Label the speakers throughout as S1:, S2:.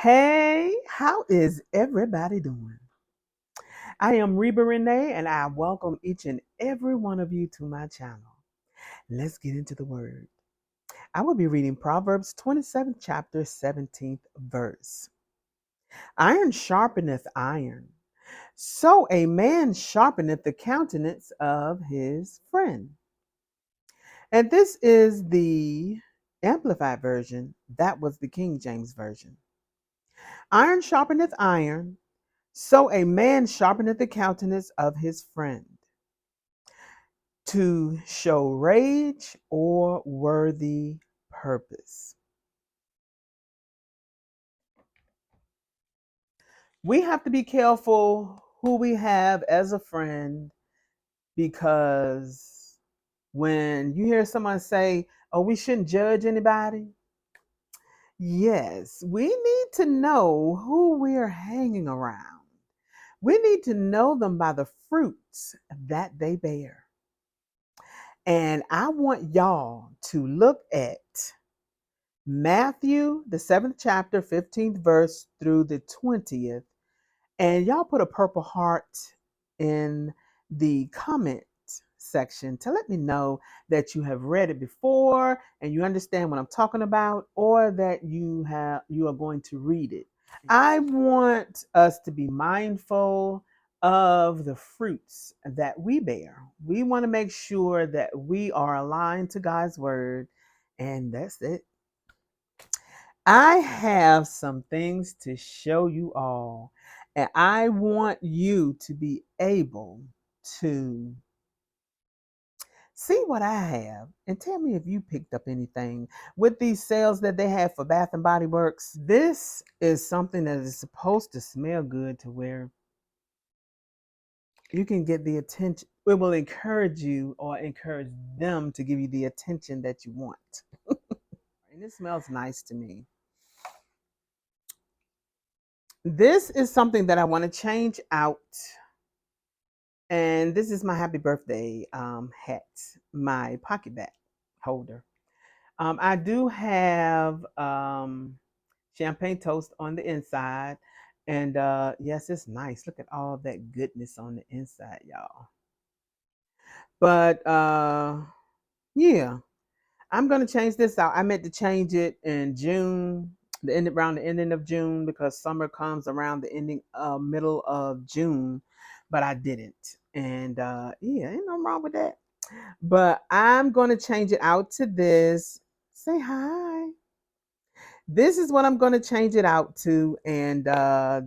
S1: Hey, how is everybody doing? I am Reba Renee, and I welcome each and every one of you to my channel. Let's get into the word. I will be reading Proverbs 27th chapter, 17th verse. Iron sharpeneth iron, so a man sharpeneth the countenance of his friend. And this is the Amplified version. That was the King James version. Iron sharpeneth iron, so a man sharpeneth the countenance of his friend, to show rage or worthy purpose. We have to be careful who we have as a friend, because when you hear someone say, oh, we shouldn't judge anybody, yes, we need to know who we are hanging around. We need to know them by the fruits that they bear. And I want y'all to look at Matthew, the 7th chapter, 15th verse through the 20th. And y'all put a purple heart in the comment section to let me know that you have read it before and you understand what I'm talking about, or that you are going to read it. I want us to be mindful of the fruits that we bear. We want to make sure that we are aligned to God's word, and that's it. I have some things to show you all, and I want you to be able to see what I have and tell me if you picked up anything with these sales that they have for Bath and Body Works. This is something that is supposed to smell good, to where you can get the attention. It will encourage you or encourage them to give you the attention that you want. And it smells nice to me. This is something that I want to change out. And this is my happy birthday hat, my pocket bag holder. I do have champagne toast on the inside. And yes, it's nice. Look at all that goodness on the inside, y'all. But yeah, I'm gonna change this out. I meant to change it in June, around the ending of June, because summer comes around the middle of June, but I didn't. And yeah, ain't nothing wrong with that. But I'm gonna change it out to this. Say hi. This is what I'm gonna change it out to, and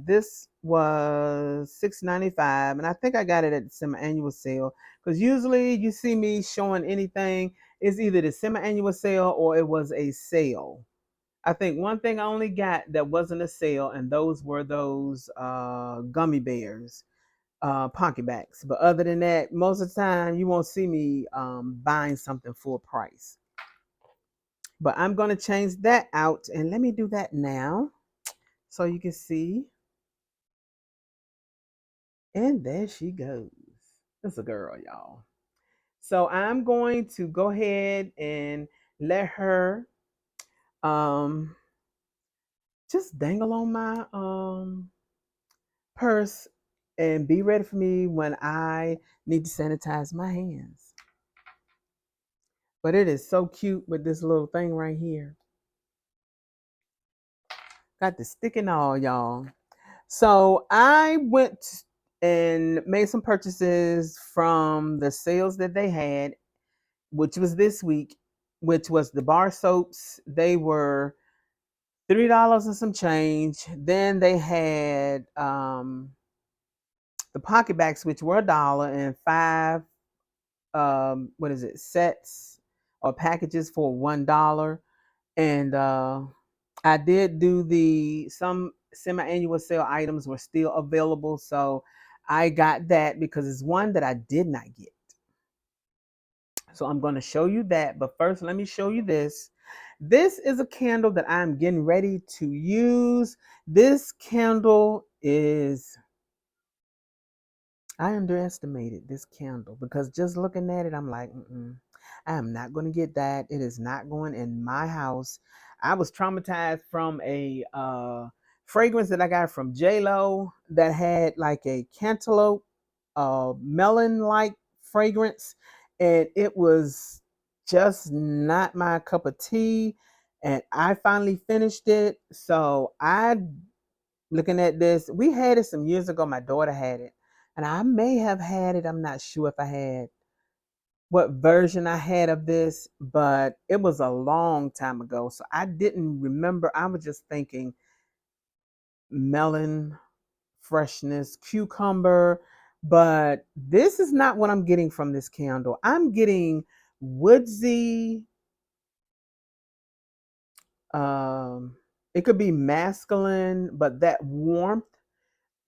S1: this was $6.95, and I think I got it at the semi-annual sale. Because usually you see me showing anything, it's either the semi-annual sale or it was a sale. I think one thing I only got that wasn't a sale, and those were those gummy bears, pocket backs. But other than that, most of the time you won't see me buying something full price. But I'm going to change that out, and let me do that now so you can see. And there she goes. It's a girl, y'all. So I'm going to go ahead and let her um just dangle on my purse and be ready for me when I need to sanitize my hands. But it is so cute with this little thing right here. Got the stick and all, y'all. So I went and made some purchases from the sales that they had, which was this week, which was the bar soaps. They were $3 and some change. Then they had the pocket bags, which were $1, and five sets or packages for $1. And I did do some semi-annual sale items were still available, so I got that because it's one that I did not get. So I'm going to show you that, but first let me show you this. This is a candle that I'm getting ready to use. This candle is, I underestimated this candle because just looking at it, I'm like, I am not going to get that. It is not going in my house. I was traumatized from a fragrance that I got from J-Lo that had like a cantaloupe, melon-like fragrance, and it was just not my cup of tea. And I finally finished it. So I looking at this, we had it some years ago. My daughter had it, and I may have had it. I'm not sure if I had what version I had of this, but it was a long time ago. So I didn't remember. I was just thinking melon freshness, cucumber, but this is not what I'm getting from this candle. I'm getting woodsy, um, it could be masculine, but that warmth,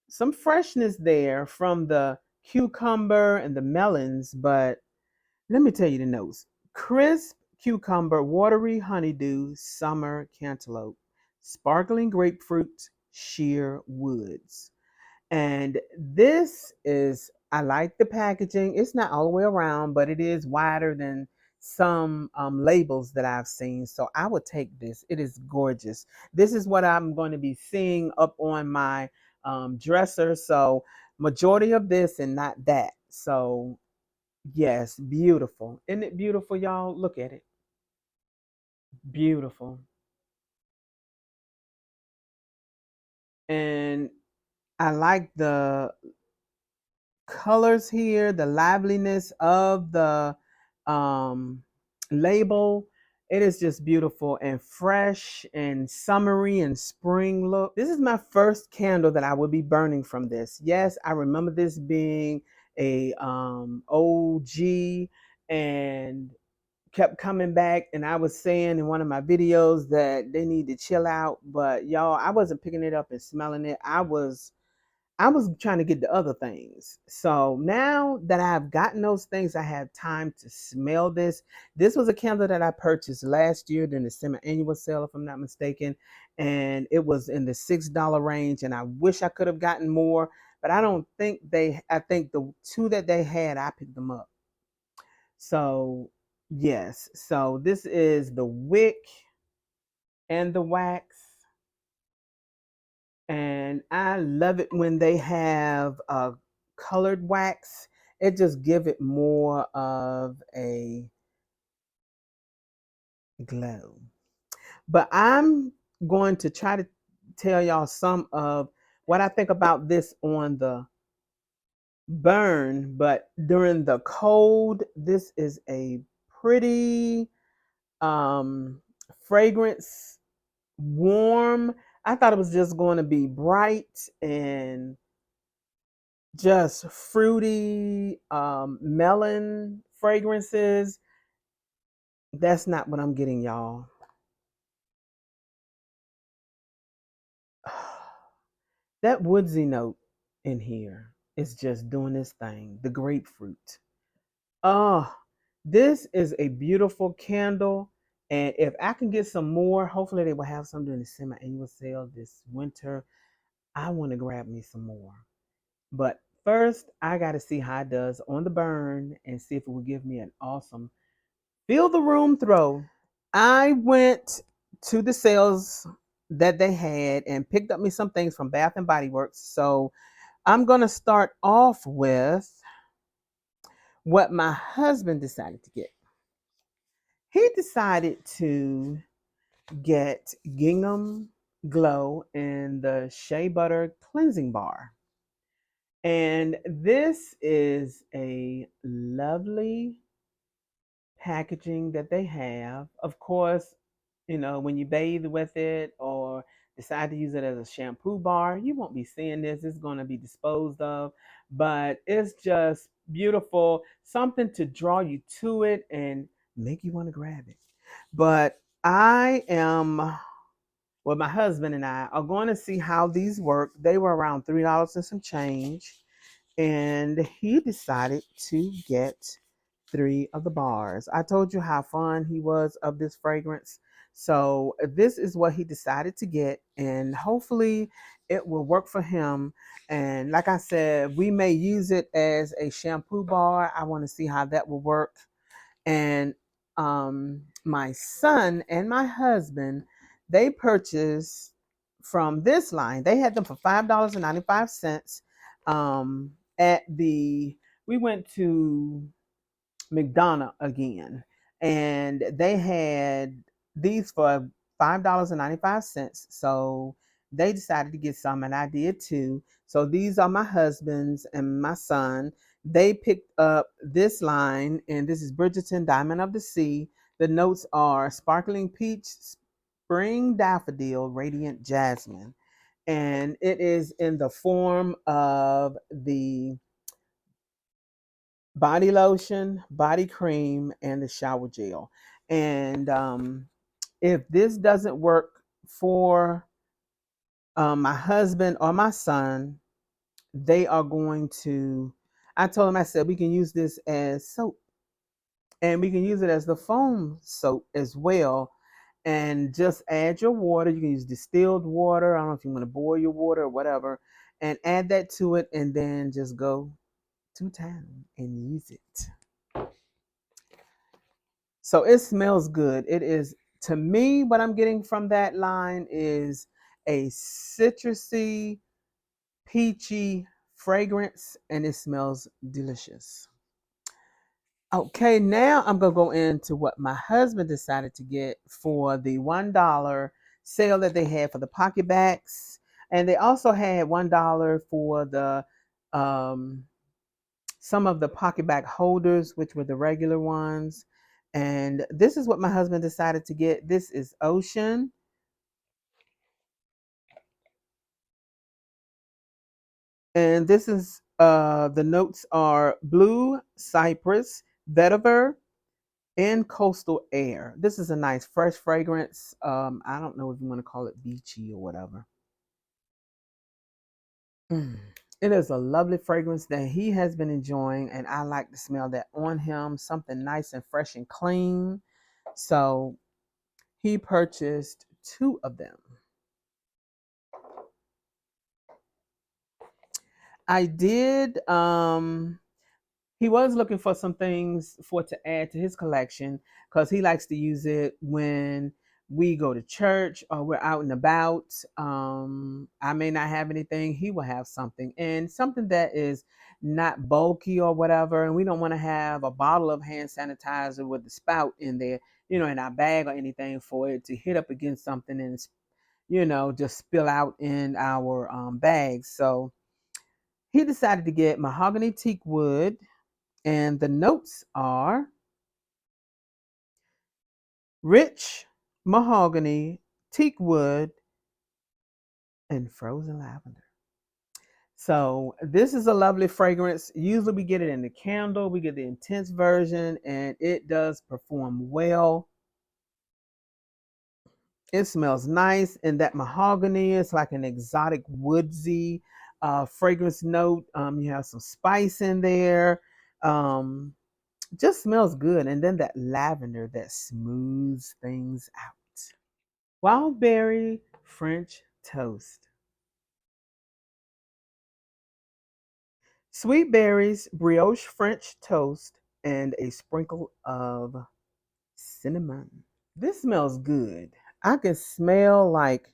S1: some freshness there from the cucumber and the melons, but let me tell you the notes. Crisp cucumber, watery honeydew, summer cantaloupe, sparkling grapefruit, sheer woods. And this is, I like the packaging. It's not all the way around, but it is wider than some labels that I've seen. So I would take this. It is gorgeous. This is what I'm going to be seeing up on my dresser. So majority of this and not that. So yes, beautiful. Isn't it beautiful, y'all? Look at it. Beautiful. And I like the colors here, the liveliness of the um, label. It is just beautiful and fresh and summery and spring look. This is my first candle that I will be burning from this. Yes, I remember this being a OG and kept coming back, and I was saying in one of my videos that they need to chill out, but y'all, I wasn't picking it up and smelling it. I was trying to get the other things. So now that I've gotten those things, I have time to smell this. This was a candle that I purchased last year during the semi-annual sale, if I'm not mistaken, and it was in the $6 range. And I wish I could have gotten more, but I don't think they. I think the two that they had, I picked them up. So yes, so this is the wick and the wax. And I love it when they have a colored wax. It just give it more of a glow. But I'm going to try to tell y'all some of what I think about this on the burn, but during the cold, this is a pretty um fragrance, warm. I thought it was just going to be bright and just fruity melon fragrances. That's not what I'm getting, y'all. That woodsy note in here is just doing this thing. The grapefruit. Oh, this is a beautiful candle. And if I can get some more, hopefully they will have some during the semi-annual sale this winter. I want to grab me some more. But first, I got to see how it does on the burn and see if it will give me an awesome feel the room throw. I went to the sales that they had and picked up me some things from Bath and Body Works. So I'm going to start off with what my husband decided to get. He decided to get Gingham Glow in the Shea Butter Cleansing Bar. And this is a lovely packaging that they have. Of course, when you bathe with it or decide to use it as a shampoo bar, you won't be seeing this. It's going to be disposed of, but it's just beautiful, something to draw you to it and make you want to grab it. But my husband and I are going to see how these work. They were around $3 and some change, and he decided to get 3 of the bars. I told you how fond he was of this fragrance. So this is what he decided to get, and hopefully it will work for him. And like I said, we may use it as a shampoo bar. I want to see how that will work. And my son and my husband, they purchased from this line. They had them for $5.95. At the we went to McDonough again, and they had these for $5.95. So they decided to get some, and I did too. So these are my husband's and my son. They picked up this line, and this is Bridgerton Diamond of the Sea. The notes are sparkling peach, spring daffodil, radiant jasmine, and it is in the form of the body lotion, body cream, and the shower gel. And if this doesn't work for my husband or my son, they are going to. I told him, I said, we can use this as soap, and we can use it as the foam soap as well. And just add your water. You can use distilled water. I don't know if you want to boil your water or whatever, and add that to it, and then just go to town and use it. So it smells good. It is, to me, what I'm getting from that line is a citrusy, peachy fragrance, and it smells delicious. Okay, now I'm going to go into what my husband decided to get for the $1 sale that they had for the pocket backs. And they also had $1 for the some of the pocket back holders, which were the regular ones. And this is what my husband decided to get. This is Ocean. And this is the notes are blue, cypress, vetiver, and coastal air. This is a nice fresh fragrance. I don't know if you want to call it beachy or whatever. Mm. It is a lovely fragrance that he has been enjoying, and I like to smell that on him. Something nice and fresh and clean. So he purchased two of them. I did. He was looking for some things for to add to his collection because he likes to use it when we go to church or we're out and about. I may not have anything; he will have something, and something that is not bulky or whatever. And we don't want to have a bottle of hand sanitizer with the spout in there, in our bag or anything for it to hit up against something and just spill out in our bags. So he decided to get mahogany teak wood, and the notes are rich mahogany, teak wood, and frozen lavender. So this is a lovely fragrance. Usually we get it in the candle, we get the intense version, and it does perform well. It smells nice, and that mahogany is like an exotic woodsy fragrance note. You have some spice in there. Um, just smells good. And then that lavender that smooths things out. Wild berry French toast. Sweet berries, brioche French toast, and a sprinkle of cinnamon. This smells good. I can smell like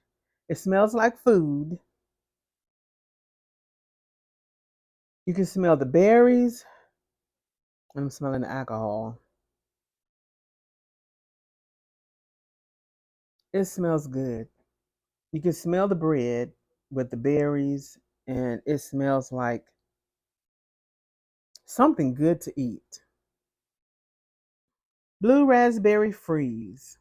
S1: it smells like food. You can smell the berries. I'm smelling the alcohol. It smells good. You can smell the bread with the berries, and it smells like something good to eat. Blue raspberry freeze.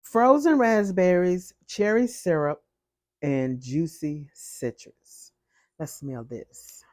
S1: Frozen raspberries, cherry syrup, and juicy citrus. Let's smell this.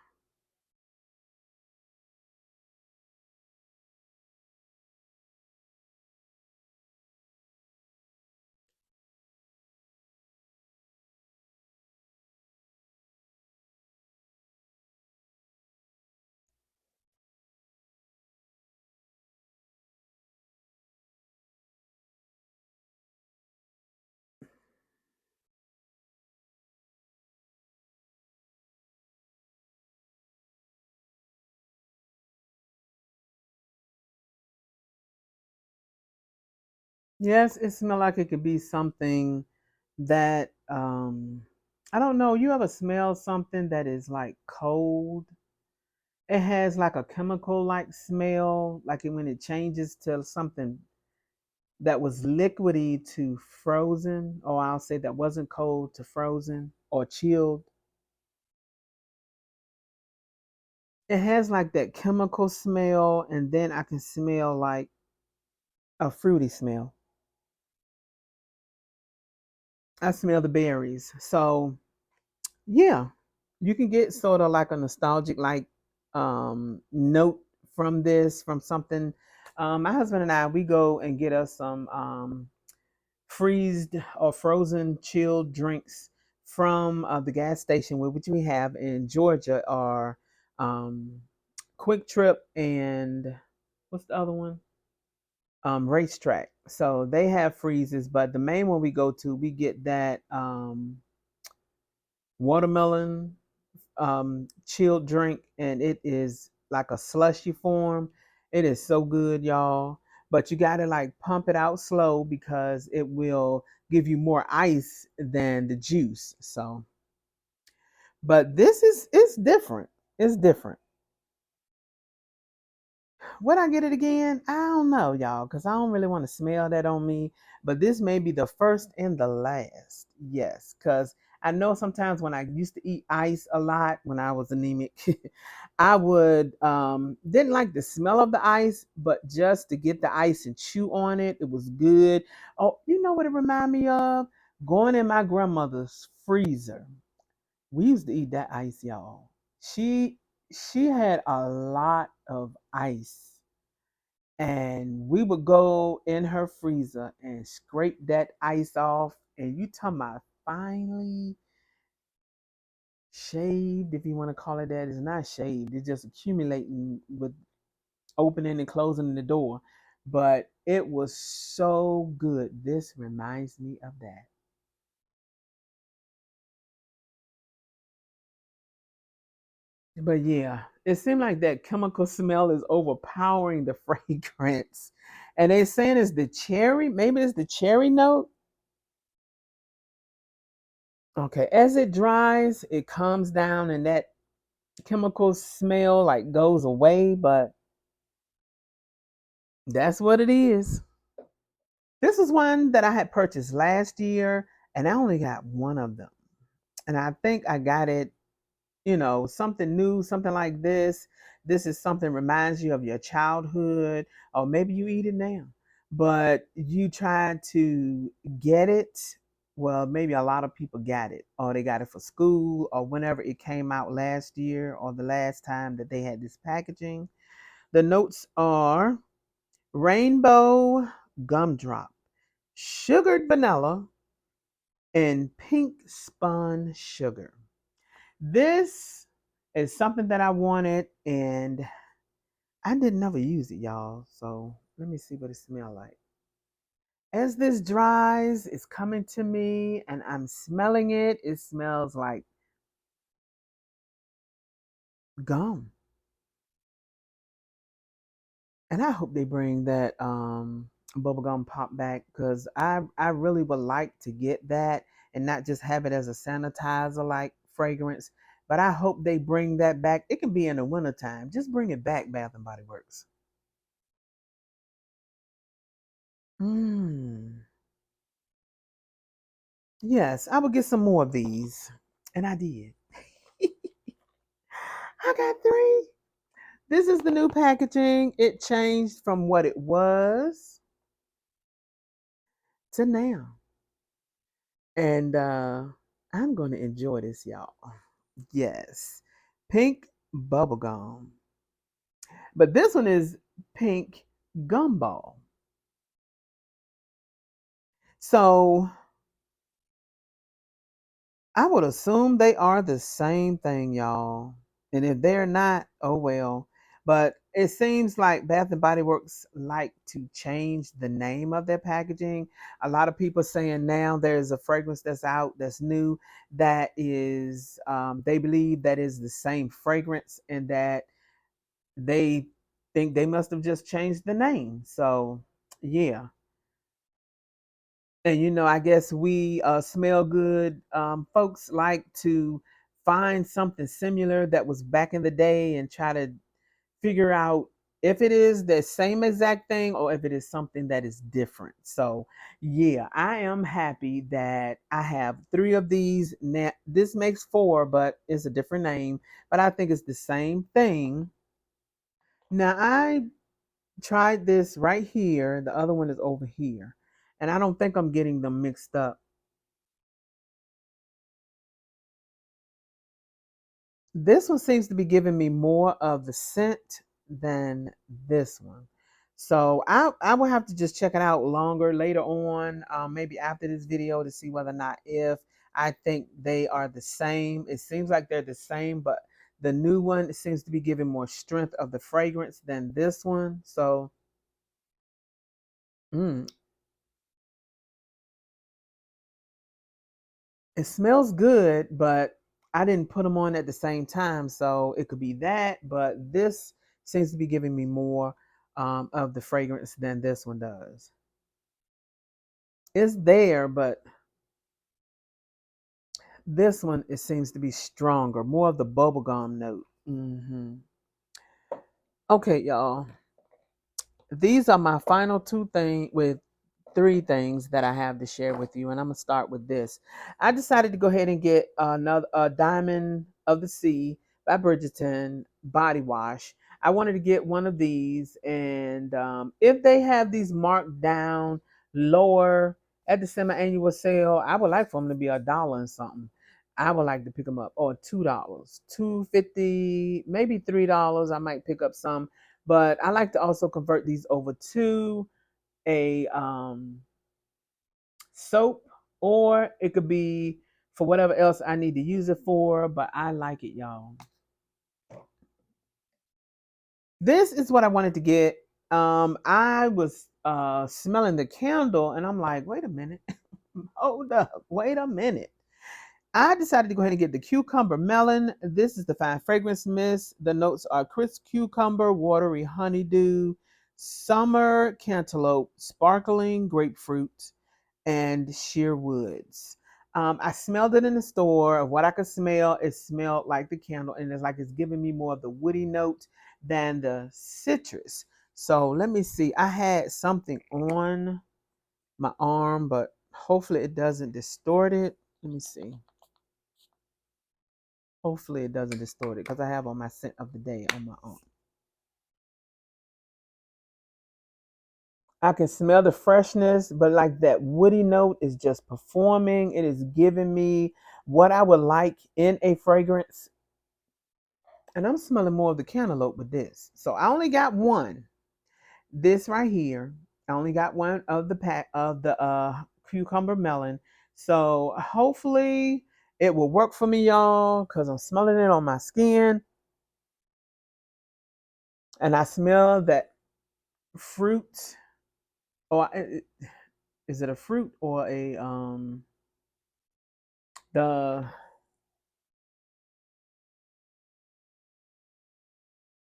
S1: Yes, it smells like it could be something that I don't know. You ever smell something that is like cold? It has like a chemical like smell, like when it changes to something that was liquidy to frozen, or I'll say that wasn't cold to frozen or chilled. It has like that chemical smell, and then I can smell like a fruity smell. I smell the berries. So yeah, you can get sort of like a nostalgic like note from this, from something. My husband and I, we go and get us some freezed or frozen chilled drinks from the gas station, which we have in Georgia, are um, Quick Trip and what's the other one? Racetrack. So they have freezes, but the main one we go to, we get that watermelon chilled drink, and it is like a slushy form. It is so good, y'all. But you gotta like pump it out slow because it will give you more ice than the juice. So, but this is it's different. It's different. Would I get it again? I don't know, y'all, because I don't really want to smell that on me. But this may be the first and the last. Yes, because I know sometimes when I used to eat ice a lot when I was anemic, I would didn't like the smell of the ice, but just to get the ice and chew on it, it was good. Oh, you know what it reminded me of? Going in my grandmother's freezer. We used to eat that ice, y'all. She she had a lot of ice, and we would go in her freezer and scrape that ice off. And you talking about finely shaved, if you want to call it that. It's not shaved, it's just accumulating with opening and closing the door. But it was so good. This reminds me of that. But yeah, it seemed like that chemical smell is overpowering the fragrance. And they're saying it's the cherry, maybe it's the cherry note. Okay, as it dries, it comes down and that chemical smell like goes away, but that's what it is. This was one that I had purchased last year, and I only got one of them. And I think I got it, something new, something like this. This is something reminds you of your childhood, or maybe you eat it now, but you tried to get it. Well, maybe a lot of people got it, or they got it for school, or whenever it came out last year, or the last time that they had this packaging. The notes are rainbow gumdrop, sugared vanilla, and pink spun sugar. This is something that I wanted, and I didn't never use it, y'all. So let me see what it smells like. As this dries, it's coming to me, and I'm smelling it. It smells like gum, and I hope they bring that bubblegum pop back, because I really would like to get that and not just have it as a sanitizer like fragrance. But I hope they bring that back. It can be in the wintertime. Just bring it back, Bath and Body Works. Mm. Yes, I would get some more of these. And I did. I got three. This is the new packaging. It changed from what it was to now. And I'm going to enjoy this, y'all. Yes. Pink bubblegum. But this one is pink gumball. So I would assume they are the same thing, y'all. And if they're not, oh well. But it seems like Bath and Body Works like to change the name of their packaging. A lot of people saying now there's a fragrance that's out that's new that is they believe that is the same fragrance, and that they think they must have just changed the name. So yeah. And I guess we smell good. Folks like to find something similar that was back in the day and try to figure out if it is the same exact thing or if it is something that is different. So, yeah, I am happy that I have three of these. Now, this makes four, but it's a different name. But I think it's the same thing. Now, I tried this right here. The other one is over here. And I don't think I'm getting them mixed up. This one seems to be giving me more of the scent than this one. So I will have to just check it out longer later on, maybe after this video to see whether or not if I think they are the same. It seems like they're the same, but the new one seems to be giving more strength of the fragrance than this one. So mm, it smells good, but I didn't put them on at the same time, so it could be that. But this seems to be giving me more of the fragrance than this one does. It's there, but this one it seems to be stronger, more of the bubblegum note. Okay, y'all. These are my final two things with three things that I have to share with you, and I'm gonna start with this. I decided to go ahead and get another Diamond of the Sea by Bridgerton body wash. I wanted to get one of these, and if they have these marked down lower at the semi-annual sale, I would like for them to be $1 and something. I would like to pick them up, or $2, $2.50, maybe $3. I might pick up some, but I like to also convert these over to a soap, or it could be for whatever else I need to use it for, but I like it, y'all. This is what I wanted to get. I was smelling the candle and I'm like, wait a minute. Hold up. Wait a minute. I decided to go ahead and get the cucumber melon. This is the fine fragrance mist. The notes are crisp cucumber, watery honeydew, summer cantaloupe, sparkling grapefruit, and sheer woods. I smelled it in the store. What I could smell, it smelled like the candle, and it's like it's giving me more of the woody note than the citrus. So let me see. I had something on my arm, but hopefully it doesn't distort it. Let me see. Hopefully it doesn't distort it because I have on my scent of the day on my arm. I can smell the freshness, but like that woody note is just performing. It is giving me what I would like in a fragrance. And I'm smelling more of the cantaloupe with this. So I only got one. This right here. I only got one of the pack of the cucumber melon. So hopefully it will work for me, y'all, because I'm smelling it on my skin. And I smell that fruit. Or is it a fruit or a the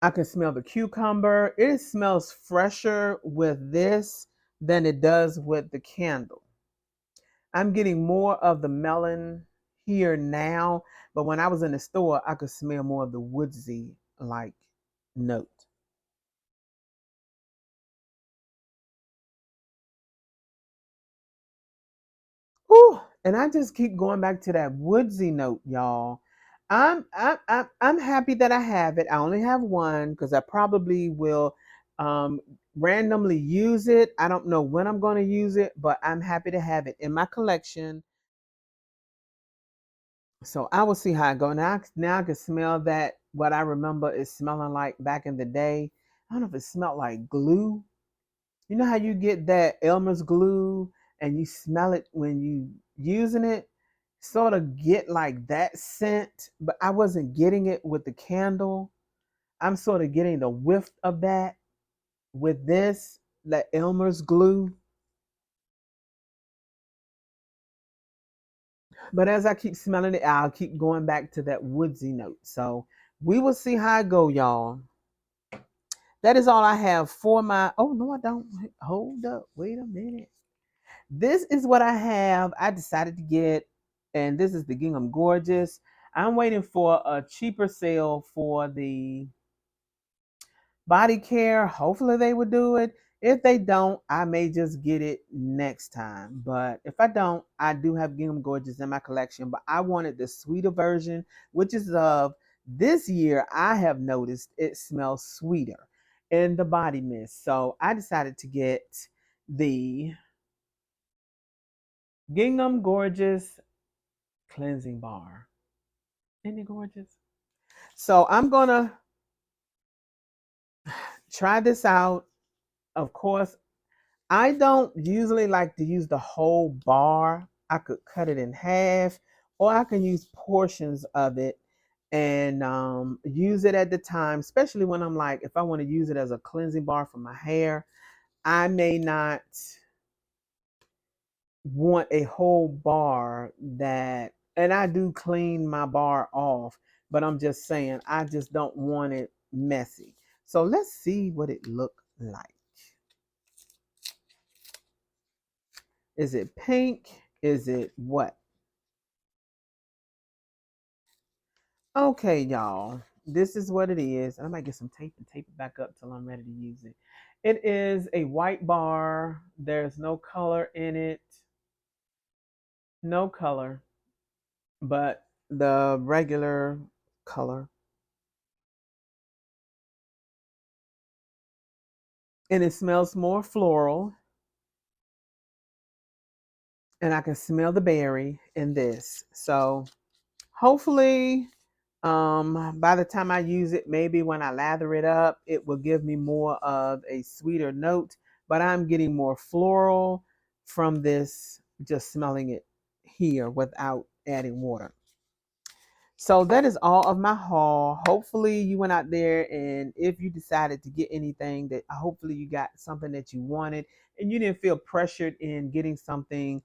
S1: I can smell the cucumber. It smells fresher with this than it does with the candle. I'm getting more of the melon here now, but when I was in the store, I could smell more of the woodsy like note. Ooh, and I just keep going back to that woodsy note, y'all. I'm happy that I have it. I only have one because I probably will um, randomly use it. I don't know when I'm going to use it, but I'm happy to have it in my collection. So I will see how I go. Now I can smell that what I remember is smelling like back in the day. I don't know if it smelled like glue. You know how you get that Elmer's glue and you smell it when you using it? Sort of get like that scent, but I wasn't getting it with the candle. I'm sort of getting the whiff of that with this, that Elmer's glue. But as I keep smelling it, I'll keep going back to that woodsy note. So we will see how I go, y'all. That is all I have for my. Oh no, I don't. Hold up. Wait a minute. this is what I have. I decided to get, and this is the Gingham Gorgeous. I'm waiting for a cheaper sale for the body care. Hopefully they will do it. If they don't, I may just get it next time. But if I don't, I do have Gingham Gorgeous in my collection. But I wanted the sweeter version, which is of this year. I have noticed it smells sweeter in the body mist. So I decided to get the Gingham Gorgeous cleansing bar. Isn't it gorgeous? So I'm gonna try this out. Of course, I don't usually like to use the whole bar. I could cut it in half, or I can use portions of it and use it at the time, especially when I'm like, if I want to use it as a cleansing bar for my hair, I may not want a whole bar that, and I do clean my bar off, but I'm just saying, I just don't want it messy. So let's see what it looked like. Is it pink? Is it what? Okay, y'all. This is what it is. I might get some tape and tape it back up till I'm ready to use it. It is a white bar. There's no color in it. No color, but the regular color. And it smells more floral. And I can smell the berry in this. So hopefully, by the time I use it, maybe when I lather it up, it will give me more of a sweeter note. But I'm getting more floral from this, just smelling it here without adding water. So that is all of my haul. Hopefully you went out there, and if you decided to get anything, that hopefully you got something that you wanted and you didn't feel pressured in getting something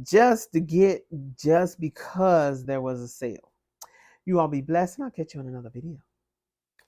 S1: just to get, just because there was a sale. You all be blessed, and I'll catch you on another video.